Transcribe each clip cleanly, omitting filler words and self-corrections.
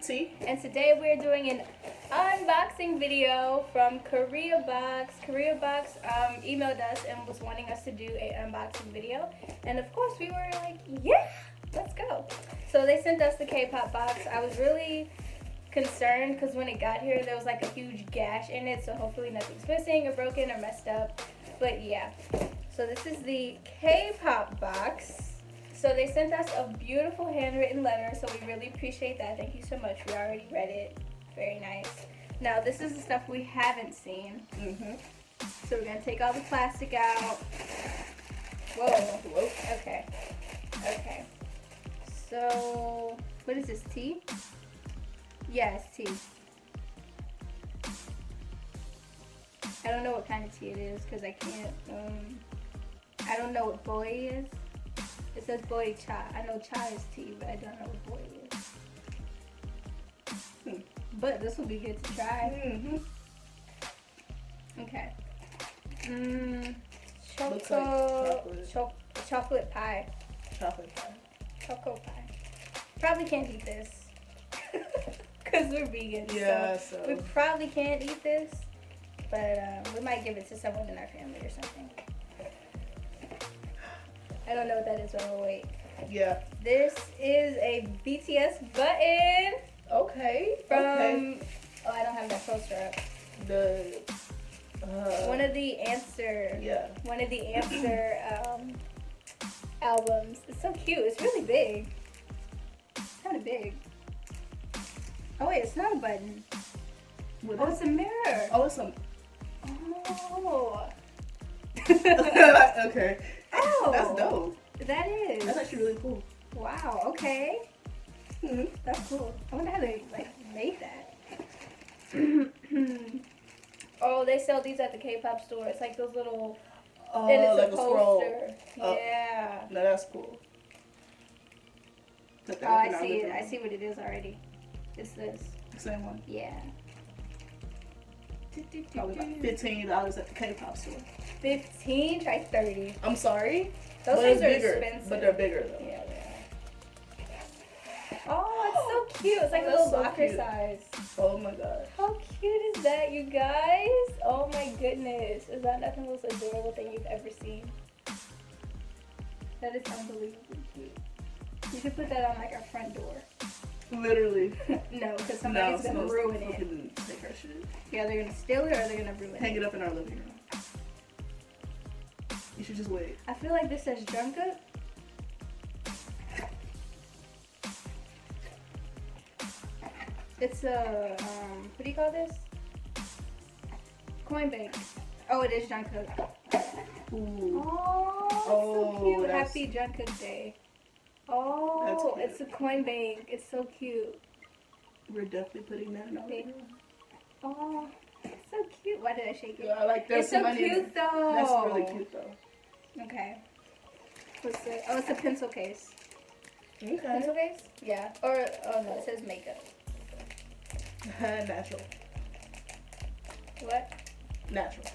T. And today we're doing an unboxing video from Korea Box. Korea Box emailed us and was wanting us to do an unboxing video. And of course we were like, yeah, let's go. So they sent us the K-pop box. I was really concerned because when it got here there was like a huge gash in it, so hopefully nothing's missing or broken or messed up. But yeah, so this is the K-pop box. So they sent us a beautiful handwritten letter, so we really appreciate that. Thank you so much. We already read it. Very nice. Now this is the stuff we haven't seen. So we're gonna take all the plastic out. Whoa. Okay. Okay. So what is this, tea? Yeah, it's tea. I don't know what kind of tea it is because I can't. I don't know what boy is. It says boy cha. I know cha is tea, but I don't know what boy is. But this will be good to try. Okay. Chocolate pie. Chocolate pie. Choco pie. Probably can't eat this because we're vegan. Yeah, so we probably can't eat this, but we might give it to someone in our family or something. I don't know what that is, but we'll wait. Yeah. This is a BTS button. Okay. Oh, I don't have that poster up. One of the Answer. Yeah. One of the Answer albums. It's so cute. It's really big. It's kind of big. Oh wait, it's not a button. Oh, it's a mirror. Oh, it's a. Oh. Okay. Oh. That's dope. That is. That's actually really cool. Wow. Okay. That's cool. I wonder how they made that. Oh, they sell these at the K-pop store. It's like those little. Oh, and it's like a poster. Oh. Yeah. No, that's cool. Oh, I see it. I see what it is already. It's this. Same one. Yeah. Probably like $15 at the K-pop store. 15? Try 30. I'm sorry. Those things are expensive. But they're bigger though. Yeah, they are. Oh, it's so cute. It's like a little locker size. Oh my god. How cute is that, you guys? Oh my goodness. Is that not the most adorable thing you've ever seen? That is unbelievably cute. You should put that on like our front door. Literally. No, because somebody's gonna ruin it. Take our shit. Yeah, they're gonna steal it or they're gonna ruin it. Hang it up in our living room. You should just wait. I feel like this says Jungkook. It's a, what do you call this? Coin bank. Oh, it is Jungkook. Ooh. Oh, so cute. That's... Happy Jungkook Day. Oh, it's a coin bank. It's so cute. We're definitely putting that in our living room. Oh, it's so cute. Why did I shake it? Yeah, I like that. It's so cute though. That's really cute though. Okay. What's it? Oh, it's a pencil case. Okay. Pencil case? Yeah. Or, oh no, it says makeup. Natural. What? Natural.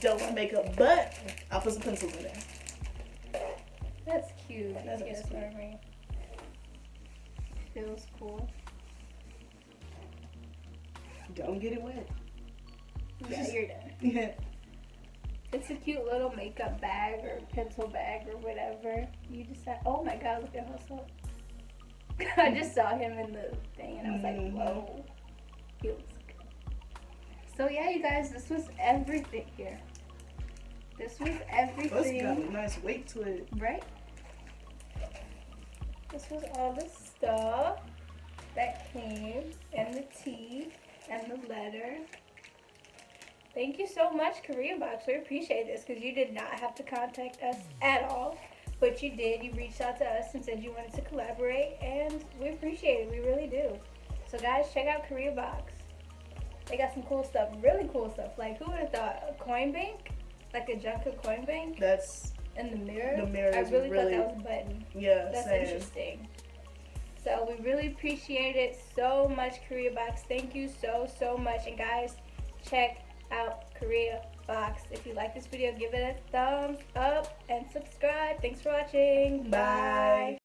Don't want makeup, but I'll put some pencils in there. That's cute. That's cute. For me. Feels cool. Don't get it wet. Yeah, you're done. Yeah. It's a cute little makeup bag or pencil bag or whatever. You decide. Oh my god, look at Hustle. I just saw him in the thing and I was like, whoa. He looks good. So yeah, you guys, this was everything here. This was everything. It's got a nice weight to it. Right? This was all the stuff that came, and the tea, and the letter. Thank you so much, Korea Box. We appreciate this because you did not have to contact us at all. But you did. You reached out to us and said you wanted to collaborate, and we appreciate it. We really do. So guys, check out Korea Box. They got some cool stuff, really cool stuff. Like, who would have thought a coin bank? Like a Jungkook coin bank? That's... And the mirror? The mirror I is really thought that was a button. Yeah, that's same. Interesting. So we really appreciate it so much, Korea Box. Thank you so, so much. And guys, check out Korea Box. If you like this video, give it a thumbs up and subscribe. Thanks for watching. Bye.